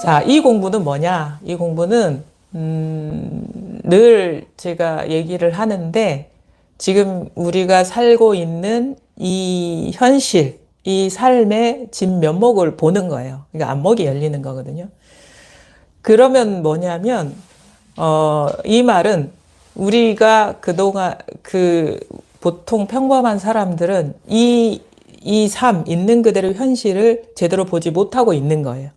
자, 이 공부는 뭐냐? 이 공부는 늘 제가 얘기를 하는데 지금 우리가 살고 있는 이 현실, 이 삶의 진면목을 보는 거예요. 그러니까 안목이 열리는 거거든요. 그러면 뭐냐면 이 말은 우리가 그동안 보통 평범한 사람들은 이 삶, 있는 그대로 현실을 제대로 보지 못하고 있는 거예요.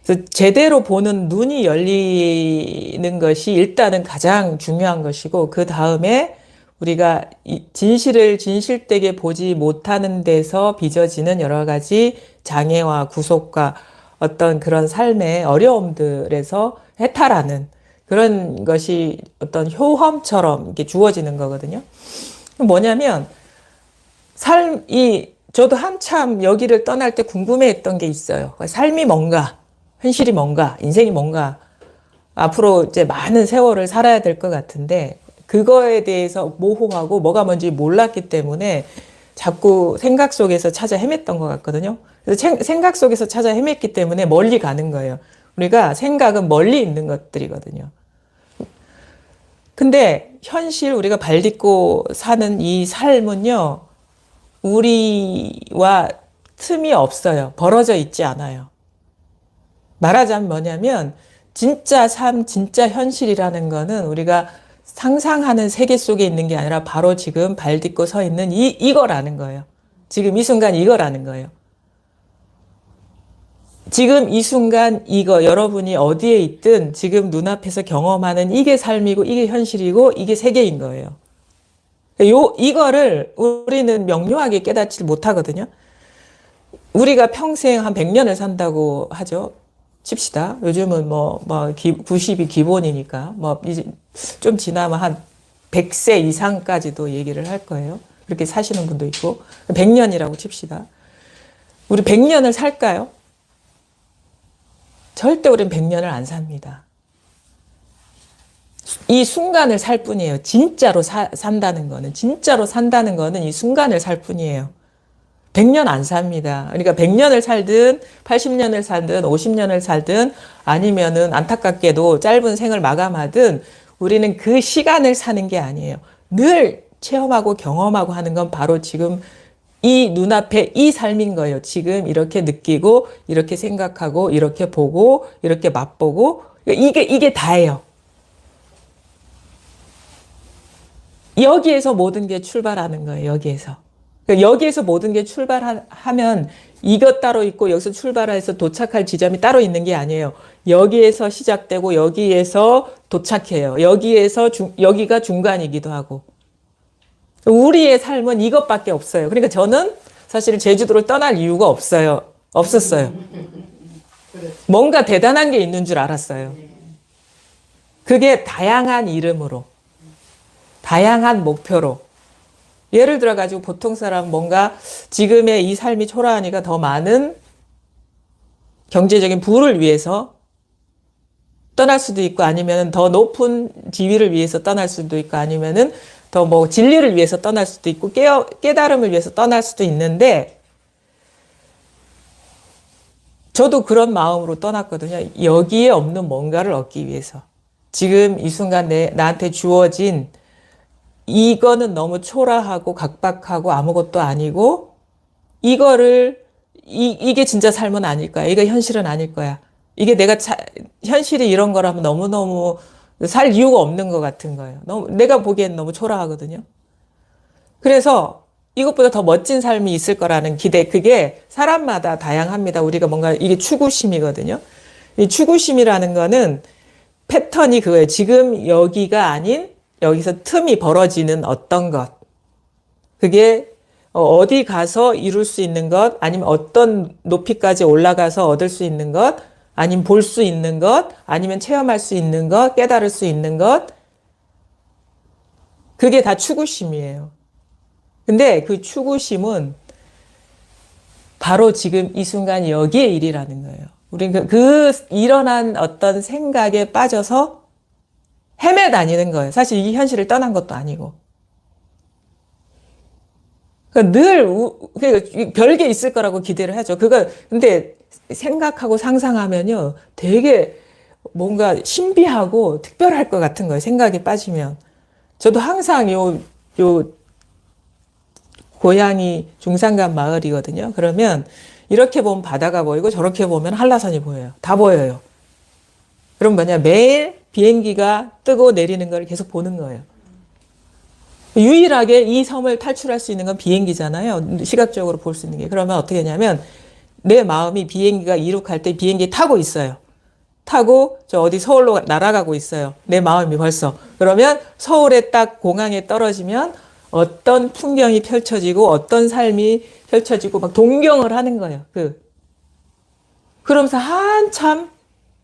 그래서 제대로 보는 눈이 열리는 것이 일단은 가장 중요한 것이고, 그 다음에 우리가 진실을 진실되게 보지 못하는 데서 빚어지는 여러 가지 장애와 구속과 어떤 그런 삶의 어려움들에서 해탈하는 그런 것이 어떤 효험처럼 이렇게 주어지는 거거든요. 뭐냐면, 저도 한참 여기를 떠날 때 궁금해했던 게 있어요. 삶이 뭔가, 현실이 뭔가, 인생이 뭔가, 앞으로 이제 많은 세월을 살아야 될 것 같은데, 그거에 대해서 모호하고 뭐가 뭔지 몰랐기 때문에 자꾸 생각 속에서 찾아 헤맸던 것 같거든요. 그래서 생각 속에서 찾아 헤맸기 때문에 멀리 가는 거예요. 우리가 생각은 멀리 있는 것들이거든요. 근데 현실 우리가 발 딛고 사는 이 삶은요, 우리와 틈이 없어요. 벌어져 있지 않아요. 말하자면 뭐냐면, 진짜 삶, 진짜 현실이라는 거는 우리가 상상하는 세계 속에 있는 게 아니라 바로 지금 발 딛고 서 있는 이거라는 거예요. 지금 이 순간 이거라는 거예요. 지금 이 순간 이거, 여러분이 어디에 있든 지금 눈앞에서 경험하는 이게 삶이고 이게 현실이고 이게 세계인 거예요. 이거를 우리는 명료하게 깨닫지 못하거든요. 우리가 평생 한 100년을 산다고 하죠. 칩시다. 요즘은 90이 기본이니까, 이제 좀 지나면 한 100세 이상까지도 얘기를 할 거예요. 그렇게 사시는 분도 있고, 100년이라고 칩시다. 우리 100년을 살까요? 절대 우리는 100년을 안 삽니다. 이 순간을 살 뿐이에요. 진짜로 산다는 거는 이 순간을 살 뿐이에요. 100년 안 삽니다. 그러니까 100년을 살든 80년을 살든 50년을 살든 아니면은 안타깝게도 짧은 생을 마감하든 우리는 그 시간을 사는 게 아니에요. 늘 체험하고 경험하고 하는 건 바로 지금 이 눈앞에 이 삶인 거예요. 지금 이렇게 느끼고 이렇게 생각하고 이렇게 보고 이렇게 맛보고 이게 다예요. 여기에서 모든 게 출발하는 거예요. 여기에서 모든 게 출발하면 이것 따로 있고 여기서 출발해서 도착할 지점이 따로 있는 게 아니에요. 여기에서 시작되고 여기에서 도착해요. 여기가 중간이기도 하고. 우리의 삶은 이것밖에 없어요. 그러니까 저는 사실 제주도를 떠날 이유가 없었어요. 뭔가 대단한 게 있는 줄 알았어요. 그게 다양한 이름으로, 다양한 목표로. 예를 들어 가지고 보통 사람 뭔가 지금의 이 삶이 초라하니까 더 많은 경제적인 부를 위해서 떠날 수도 있고 아니면 더 높은 지위를 위해서 떠날 수도 있고 아니면은 더 진리를 위해서 떠날 수도 있고 깨달음을 위해서 떠날 수도 있는데 저도 그런 마음으로 떠났거든요. 여기에 없는 뭔가를 얻기 위해서. 지금 이 순간 나한테 주어진 이거는 너무 초라하고 각박하고 아무것도 아니고 이게 진짜 삶은 아닐 거야. 이게 현실은 아닐 거야. 이게 현실이 이런 거라면 너무너무 살 이유가 없는 것 같은 거예요. 내가 보기엔 너무 초라하거든요. 그래서 이것보다 더 멋진 삶이 있을 거라는 기대, 그게 사람마다 다양합니다. 우리가 뭔가 이게 추구심이거든요. 이 추구심이라는 거는 패턴이 그거예요. 지금 여기가 아닌 여기서 틈이 벌어지는 어떤 것. 그게 어디 가서 이룰 수 있는 것, 아니면 어떤 높이까지 올라가서 얻을 수 있는 것, 아니면 볼 수 있는 것, 아니면 체험할 수 있는 것, 깨달을 수 있는 것. 그게 다 추구심이에요. 근데 그 추구심은 바로 지금 이 순간 여기의 일이라는 거예요. 우리는 일어난 어떤 생각에 빠져서 헤매 다니는 거예요. 사실 이 현실을 떠난 것도 아니고. 그러니까 그러니까 별게 있을 거라고 기대를 하죠. 근데 생각하고 상상하면요, 되게 뭔가 신비하고 특별할 것 같은 거예요. 생각에 빠지면. 저도 항상 요 고향이 중산간 마을이거든요. 그러면 이렇게 보면 바다가 보이고 저렇게 보면 한라산이 보여요. 다 보여요. 그럼 뭐냐, 매일 비행기가 뜨고 내리는 걸 계속 보는 거예요. 유일하게 이 섬을 탈출할 수 있는 건 비행기잖아요. 시각적으로 볼 수 있는 게. 그러면 어떻게 하냐면 내 마음이 비행기가 이륙할 때 비행기 타고 있어요. 타고 저 어디 서울로 날아가고 있어요. 내 마음이 벌써. 그러면 서울에 딱 공항에 떨어지면 어떤 풍경이 펼쳐지고 어떤 삶이 펼쳐지고 막 동경을 하는 거예요. 그러면서 한참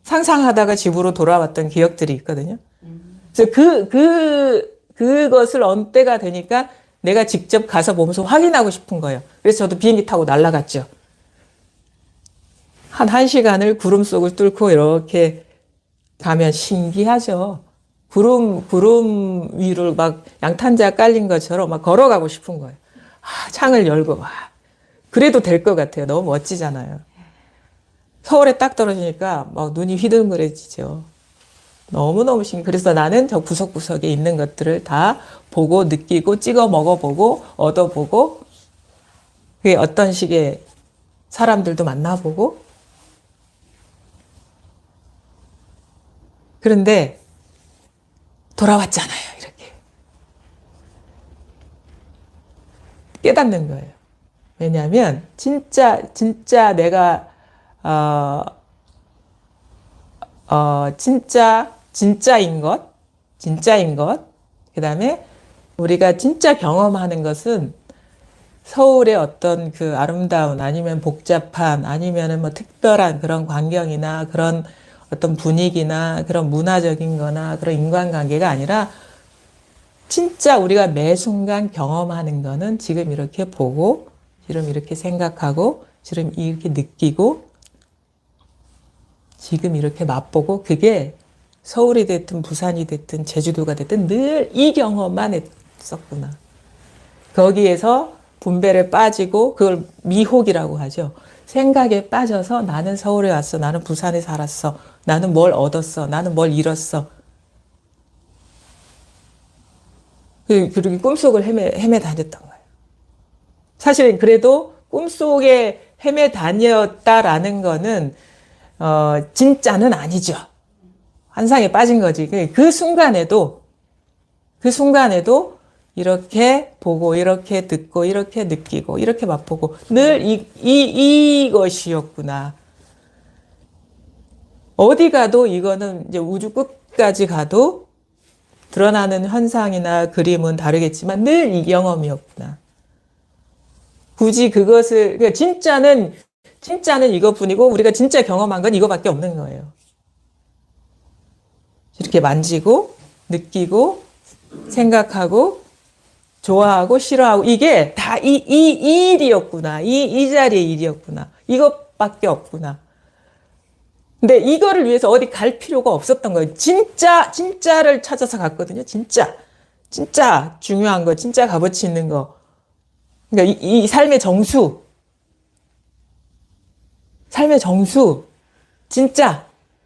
상상하다가 집으로 돌아왔던 기억들이 있거든요. 그래서 그것을 언 때가 되니까 내가 직접 가서 보면서 확인하고 싶은 거예요. 그래서 저도 비행기 타고 날아갔죠. 한 1시간을 구름 속을 뚫고 이렇게 가면 신기하죠. 구름 위를 막 양탄자 깔린 것처럼 막 걸어가고 싶은 거예요. 창을 열고 막. 그래도 될 것 같아요. 너무 멋지잖아요. 서울에 딱 떨어지니까 막 눈이 휘둥그레지죠. 너무너무 신기해. 그래서 나는 저 구석구석에 있는 것들을 다 보고 느끼고 찍어 먹어보고 얻어보고 그게 어떤 식의 사람들도 만나보고 그런데 돌아왔잖아요. 이렇게. 깨닫는 거예요. 왜냐하면 진짜 내가 진짜인 것. 그다음에 우리가 진짜 경험하는 것은 서울의 어떤 그 아름다운 아니면 복잡한 아니면은 뭐 특별한 그런 광경이나 그런 어떤 분위기나 그런 문화적인 거나 그런 인간관계가 아니라 진짜 우리가 매 순간 경험하는 거는 지금 이렇게 보고 지금 이렇게 생각하고 지금 이렇게 느끼고 지금 이렇게 맛보고 그게 서울이 됐든 부산이 됐든 제주도가 됐든 늘 이 경험만 했었구나. 거기에서 분별에 빠지고 그걸 미혹이라고 하죠. 생각에 빠져서 나는 서울에 왔어. 나는 부산에 살았어. 나는 뭘 얻었어. 나는 뭘 잃었어. 그리고 꿈속을 헤매 다녔던 거예요. 사실 그래도 꿈속에 헤매 다녔다라는 거는 진짜는 아니죠. 환상에 빠진 거지. 그 순간에도 이렇게 보고, 이렇게 듣고, 이렇게 느끼고, 이렇게 맛보고, 늘 이것이었구나. 어디 가도 이거는 이제 우주 끝까지 가도 드러나는 현상이나 그림은 다르겠지만 늘 이 경험이었구나. 굳이 그것을, 그러니까 진짜는 이것뿐이고 우리가 진짜 경험한 건 이거밖에 없는 거예요. 이렇게 만지고, 느끼고, 생각하고, 좋아하고, 싫어하고, 이게 다 이 일이었구나. 이 자리의 일이었구나. 이것밖에 없구나. 근데 이거를 위해서 어디 갈 필요가 없었던 거예요. 진짜를 찾아서 갔거든요. 진짜 중요한 거, 진짜 값어치 있는 거. 그러니까 이 삶의 정수.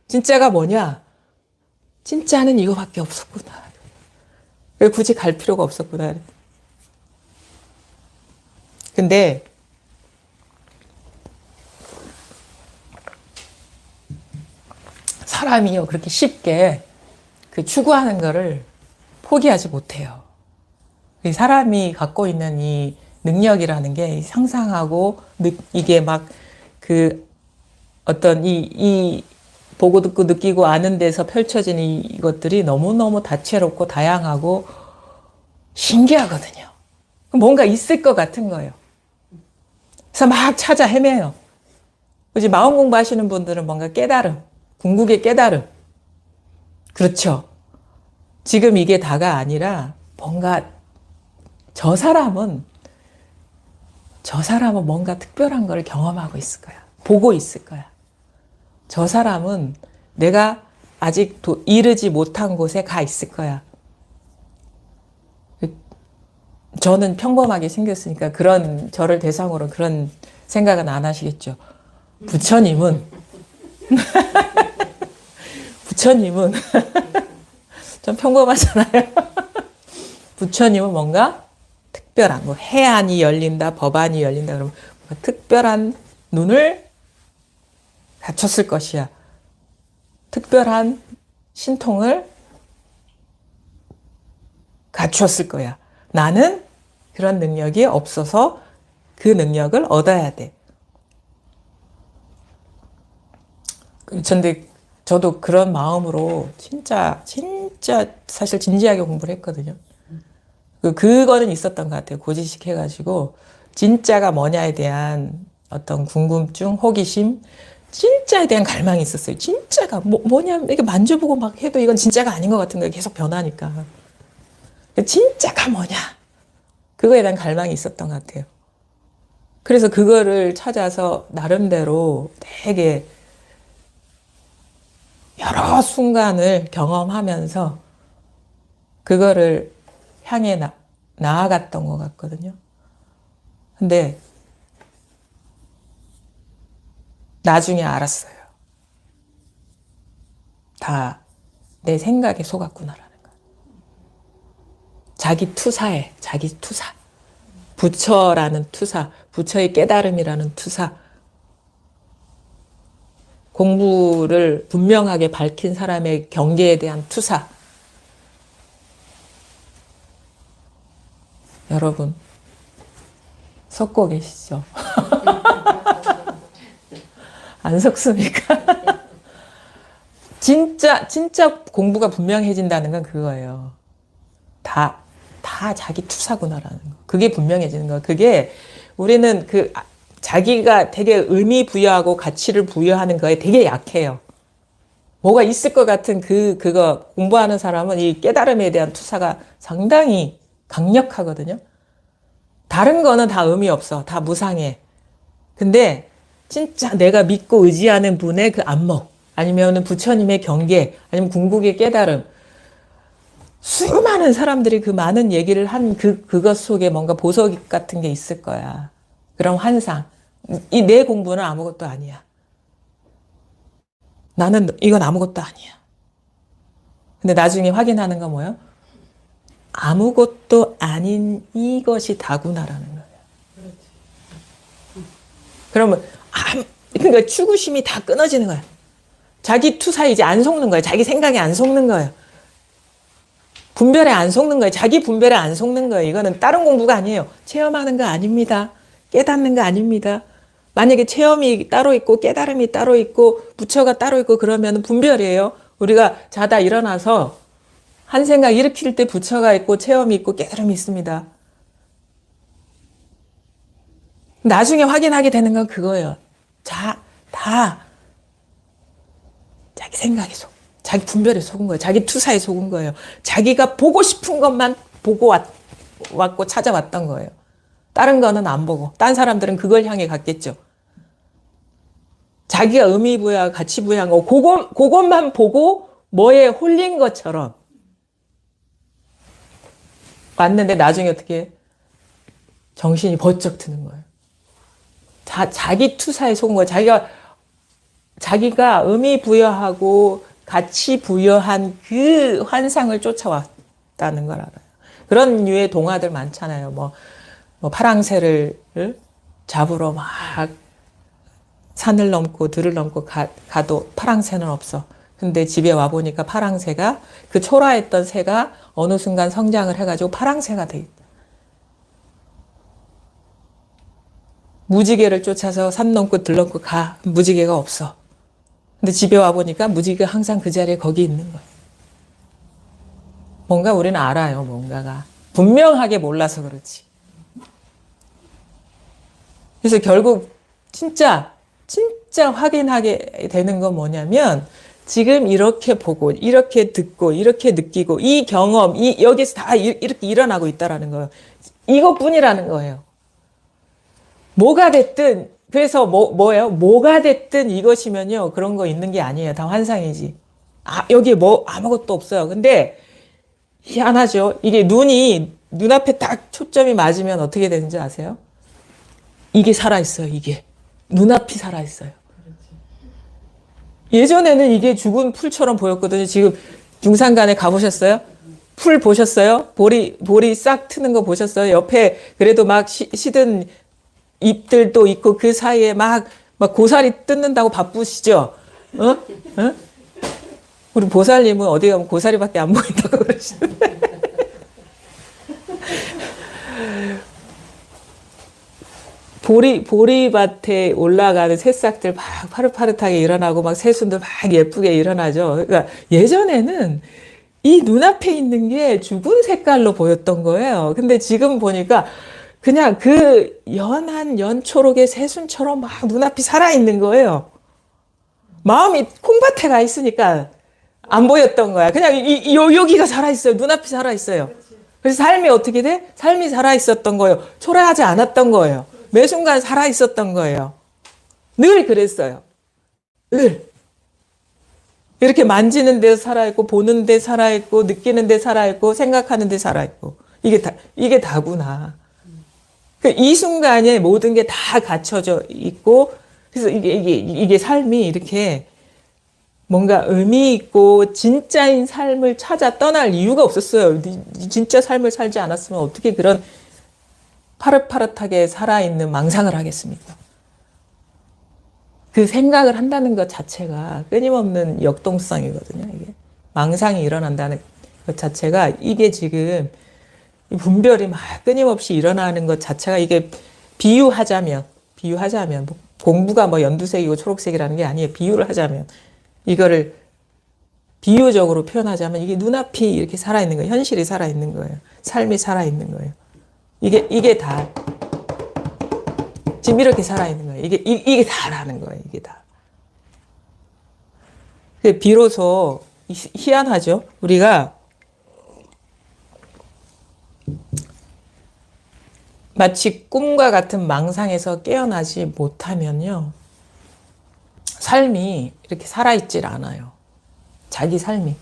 진짜가 뭐냐? 진짜는 이거밖에 없었구나. 굳이 갈 필요가 없었구나. 근데 사람이요 그렇게 쉽게 그 추구하는 거를 포기하지 못해요. 사람이 갖고 있는 이 능력이라는 게 상상하고 이게 막 그 어떤 이 보고 듣고 느끼고 아는 데서 펼쳐진 이것들이 너무너무 다채롭고 다양하고 신기하거든요. 뭔가 있을 것 같은 거예요. 그래서 막 찾아 헤매요. 그지 마음 공부하시는 분들은 뭔가 깨달음, 궁극의 깨달음. 그렇죠. 지금 이게 다가 아니라 뭔가 저 사람은 뭔가 특별한 걸 경험하고 있을 거야. 보고 있을 거야. 저 사람은 내가 아직 이르지 못한 곳에 가 있을 거야. 저는 평범하게 생겼으니까 그런 저를 대상으로 그런 생각은 안 하시겠죠. 부처님은 부처님은 좀 평범하잖아요. 부처님은 뭔가 특별한 뭐 해안이 열린다, 법안이 열린다 그러면 뭔가 특별한 눈을 갖췄을 것이야. 특별한 신통을 갖추었을 거야. 나는 그런 능력이 없어서 그 능력을 얻어야 돼. 근데 저도 그런 마음으로 진짜 사실 진지하게 공부를 했거든요. 그거는 있었던 것 같아요. 고지식 해가지고 진짜가 뭐냐에 대한 어떤 궁금증, 호기심, 진짜에 대한 갈망이 있었어요. 진짜가 뭐냐 이렇게 만져보고 막 해도 이건 진짜가 아닌 것 같은 거예요. 계속 변하니까. 진짜가 뭐냐? 그거에 대한 갈망이 있었던 것 같아요. 그래서 그거를 찾아서 나름대로 되게 여러 순간을 경험하면서 그거를 향해 나아갔던 것 같거든요. 근데 나중에 알았어요. 다 내 생각에 속았구나라는 거. 자기 투사에, 자기 투사. 부처라는 투사, 부처의 깨달음이라는 투사. 공부를 분명하게 밝힌 사람의 경계에 대한 투사. 여러분, 속고 계시죠? 안 속습니까? 진짜 공부가 분명해진다는 건 그거예요. 다 자기 투사구나라는 거. 그게 분명해지는 거. 그게 우리는 자기가 되게 의미 부여하고 가치를 부여하는 거에 되게 약해요. 뭐가 있을 것 같은 그거 공부하는 사람은 이 깨달음에 대한 투사가 상당히 강력하거든요. 다른 거는 다 의미 없어. 다 무상해. 근데 진짜 내가 믿고 의지하는 분의 그 안목, 아니면 부처님의 경계, 아니면 궁극의 깨달음, 수많은 사람들이 그 많은 얘기를 한 그것 속에 뭔가 보석 같은 게 있을 거야. 그런 환상. 이 내 공부는 아무것도 아니야. 나는 이건 아무것도 아니야. 근데 나중에 확인하는 건 뭐예요? 아무것도 아닌 이것이 다구나라는 거예요. 그러면 그러니까 추구심이 다 끊어지는 거야. 자기 투사에 이제 안 속는 거예요. 자기 생각에 안 속는 거예요. 분별에 안 속는 거예요. 자기 분별에 안 속는 거예요. 이거는 다른 공부가 아니에요. 체험하는 거 아닙니다. 깨닫는 거 아닙니다. 만약에 체험이 따로 있고 깨달음이 따로 있고 부처가 따로 있고 그러면 분별이에요. 우리가 자다 일어나서 한 생각 일으킬 때 부처가 있고 체험이 있고 깨달음이 있습니다. 나중에 확인하게 되는 건 그거예요. 다 자기 생각에 자기 분별에 속은 거예요. 자기 투사에 속은 거예요. 자기가 보고 싶은 것만 보고 왔고 찾아왔던 거예요. 다른 거는 안 보고. 딴 사람들은 그걸 향해 갔겠죠. 자기가 의미 부여하고 가치 부여한 거 그것만 보고 뭐에 홀린 것처럼 왔는데 나중에 어떻게 정신이 번쩍 드는 거예요. 자기 투사에 속은 거예요. 자기가 의미 부여하고 가치 부여한 그 환상을 쫓아왔다는 걸 알아요. 그런 류의 동화들 많잖아요. 뭐 파랑새를 잡으러 막 산을 넘고 들을 넘고 가도 파랑새는 없어. 근데 집에 와보니까 파랑새가 그 초라했던 새가 어느 순간 성장을 해가지고 파랑새가 돼 있다. 무지개를 쫓아서 산 넘고 들 넘고 가. 무지개가 없어. 근데 집에 와보니까 무지개가 항상 그 자리에 거기 있는 거야. 뭔가 우리는 알아요. 뭔가가. 분명하게 몰라서 그렇지. 그래서 결국 진짜 확인하게 되는 건 뭐냐면 지금 이렇게 보고 이렇게 듣고 이렇게 느끼고 이 경험 여기서 다 이렇게 일어나고 있다라는 거예요. 이것뿐이라는 거예요. 뭐가 됐든 그래서 뭐예요? 뭐가 됐든 이것이면요 그런 거 있는 게 아니에요. 다 환상이지. 여기에 아무것도 없어요. 근데 희한하죠. 이게 눈이 눈앞에 딱 초점이 맞으면 어떻게 되는지 아세요? 이게 살아있어요, 이게. 눈앞이 살아있어요. 예전에는 이게 죽은 풀처럼 보였거든요. 지금 중산간에 가보셨어요? 풀 보셨어요? 볼이 싹 트는 거 보셨어요? 옆에 그래도 막 시든 잎들도 있고 그 사이에 막 고사리 뜯는다고 바쁘시죠? 어? 어? 우리 보살님은 어디 가면 고사리밖에 안 보인다고 그러시는데. 보리밭에 올라가는 새싹들 막 파릇파릇하게 일어나고 막 새순들 막 예쁘게 일어나죠. 그러니까 예전에는 이 눈앞에 있는 게 죽은 색깔로 보였던 거예요. 근데 지금 보니까 그냥 그 연한 연초록의 새순처럼 막 눈앞이 살아있는 거예요. 마음이 콩밭에 가 있으니까 안 보였던 거야. 그냥 여기가 살아있어요. 눈앞이 살아있어요. 그래서 삶이 어떻게 돼? 삶이 살아있었던 거예요. 초라하지 않았던 거예요. 매 순간 살아있었던 거예요. 늘 그랬어요. 늘. 이렇게 만지는 데 살아있고, 보는 데 살아있고, 느끼는 데 살아있고, 생각하는 데 살아있고. 이게 다구나. 이 순간에 모든 게 다 갖춰져 있고, 그래서 이게 삶이 이렇게 뭔가 의미 있고, 진짜인 삶을 찾아 떠날 이유가 없었어요. 진짜 삶을 살지 않았으면 어떻게 그런 파릇파릇하게 살아있는 망상을 하겠습니까? 그 생각을 한다는 것 자체가 끊임없는 역동성이거든요. 이게 망상이 일어난다는 것 자체가 이게 지금 분별이 막 끊임없이 일어나는 것 자체가 이게 비유하자면 뭐 공부가 뭐 연두색이고 초록색이라는 게 아니에요. 비유를 하자면 이거를 비유적으로 표현하자면 이게 눈앞이 이렇게 살아있는 거예요. 현실이 살아있는 거예요. 삶이 살아있는 거예요. 이게 다 지금 이렇게 살아있는 거예요. 이게 다라는 거예요. 이게 다. 비로소 희한하죠. 우리가 마치 꿈과 같은 망상에서 깨어나지 못하면요, 삶이 이렇게 살아있질 않아요. 자기 삶이.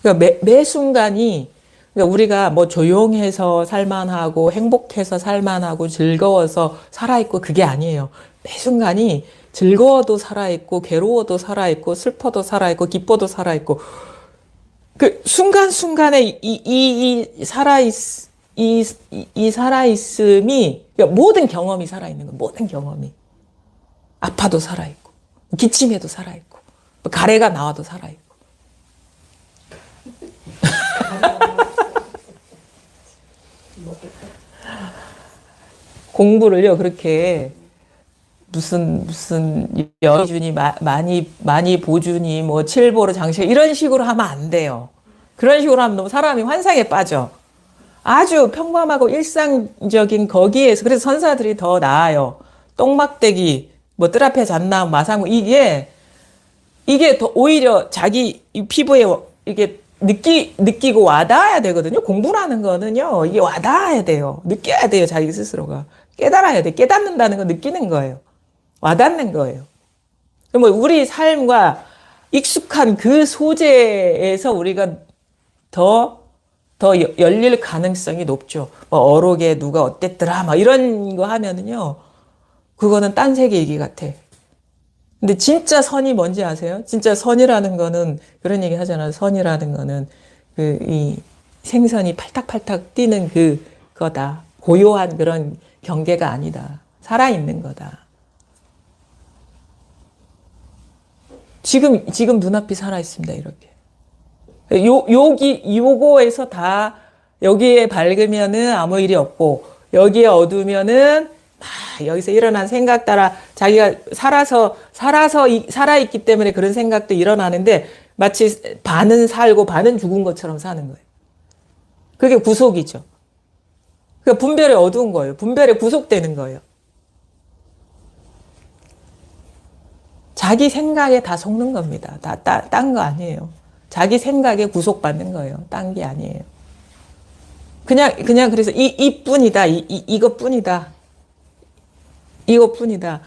그러니까 매 순간이, 그러니까 우리가 뭐 조용해서 살만하고 행복해서 살만하고 즐거워서 살아있고 그게 아니에요. 매 순간이 즐거워도 살아있고 괴로워도 살아있고 슬퍼도 살아있고 기뻐도 살아있고 그 순간순간에 이 살아있음이, 그러니까 모든 경험이 살아있는 거예요. 모든 경험이. 아파도 살아있고 기침해도 살아있고 가래가 나와도 살아있고. 공부를요, 그렇게 무슨 여기주니 많이 보주니 뭐 칠보로 장식 이런 식으로 하면 안 돼요. 그런 식으로 하면 너무 사람이 환상에 빠져. 아주 평범하고 일상적인 거기에서, 그래서 선사들이 더 나아요. 똥막대기, 뭐 뜰 앞에 잣나무, 마상무, 이게 더 오히려 자기 피부에 이게 느끼고 와닿아야 되거든요. 공부라는 거는요, 이게 와닿아야 돼요. 느껴야 돼요. 자기 스스로가. 깨달아야 돼. 깨닫는다는 건 느끼는 거예요. 와닿는 거예요. 뭐 우리 삶과 익숙한 그 소재에서 우리가 더 열릴 가능성이 높죠. 뭐 어록에 누가 어땠더라, 막 이런 거 하면은요, 그거는 딴 세계 얘기 같아. 근데 진짜 선이 뭔지 아세요? 진짜 선이라는 거는 그런 얘기 하잖아요. 선이라는 거는 이 생선이 팔딱팔딱 뛰는 그거다. 고요한 그런 경계가 아니다. 살아있는 거다. 지금 눈앞이 살아있습니다. 이렇게. 요거에서 다 여기에 밝으면은 아무 일이 없고 여기에 어두우면은 여기서 일어난 생각 따라 자기가 살아있기 때문에 그런 생각도 일어나는데 마치 반은 살고 반은 죽은 것처럼 사는 거예요. 그게 구속이죠. 그러니까 분별에 어두운 거예요. 분별에 구속되는 거예요. 자기 생각에 다 속는 겁니다. 딴 거 아니에요. 자기 생각에 구속받는 거예요. 딴 게 아니에요. 그냥 그래서 이것뿐이다. 이것뿐이다.